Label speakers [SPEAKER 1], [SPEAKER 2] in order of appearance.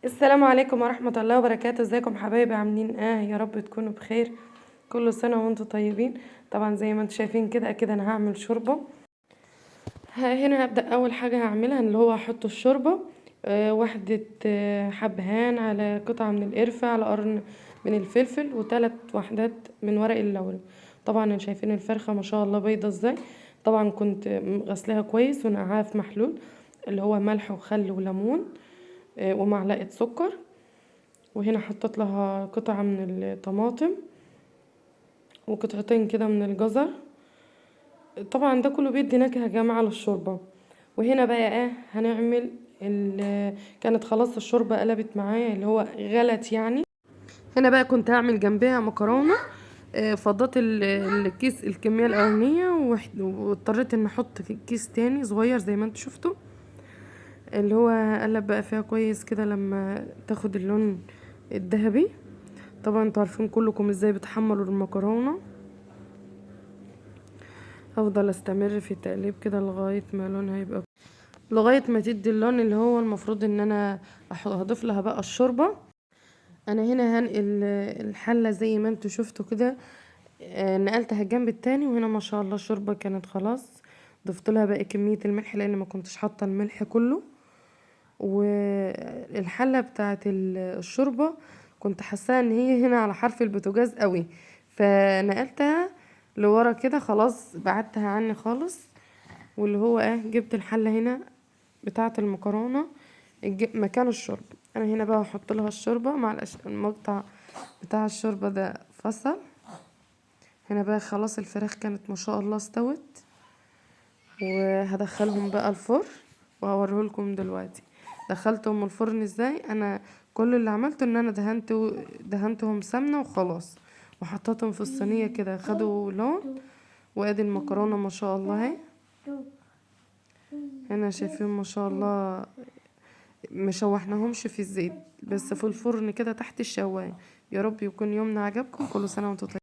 [SPEAKER 1] السلام عليكم ورحمة الله وبركاته. ازيكم حبايبي؟ عاملين ايه؟ يا رب تكونوا بخير. كل سنة وانتم طيبين. طبعا زي ما انتم شايفين كده اكيد انا هعمل شوربة. هنا هبدأ اول حاجة هعملها اللي هو هحط الشوربة. واحدة حبهان على قطعة من القرفة على قرن من الفلفل وثلاث وحدات من ورق اللوري. طبعا شايفين الفرخة ما شاء الله بيضة ازاي. طبعا كنت غسلها كويس ونقعها في محلول اللي هو ملح وخل وليمون ومعلقة سكر. وهنا حطيت لها قطعة من الطماطم وقطعتين كده من الجزر. طبعا ده كله بيدي نكهة جامعة للشوربة. وهنا بقى ايه هنعمل كانت خلاص الشوربة قلبت معايا اللي هو غلت يعني. هنا بقى كنت هعمل جنبها مكرونة. فضيت الكيس الكمية الأولانية واضطريت ان احط كيس تاني صغير زي ما انتوا شفتوا اللي هو قلب بقى فيها كويس كده لما تاخد اللون الذهبي. طبعا انتوا عارفين كلكم ازاي بتحمروا المكرونه. هفضل استمر في التقليب كده لغايه ما لونها يبقى لغايه ما تدي اللون اللي هو المفروض ان انا هضيف لها بقى الشوربه. انا هنا هنقل الحله زي ما انتوا شفتوا كده. نقلتها الجنب التاني وهنا ما شاء الله الشوربه كانت خلاص. ضفت لها بقى كميه الملح لان ما كنتش حاطه الملح كله. والحله بتاعه الشوربه كنت حاساها ان هي هنا على حرف البوتاجاز قوي. فنقلتها لورا كده خلاص بعدتها عني خالص. واللي هو جبت الحله هنا بتاعه المكرونه مكان الشوربه. انا هنا بقى هحط لها الشوربه مع المقطع بتاع الشوربه ده فصل. هنا بقى خلاص الفراخ كانت ما شاء الله استوت. وهدخلهم بقى الفرن وهوريهولكم دلوقتي دخلتهم الفرن ازاي. انا كل اللي عملته ان انا دهنتهم سمنه وخلاص وحطيتهم في الصينيه كده خدوا لون. وادي المكرونه ما شاء الله اهي. هنا شايفين ما شاء الله مشوحناهمش في الزيت بس في الفرن كده تحت الشوايه. يا رب يكون يومنا عجبكم. كل سنه وانتم طيبين.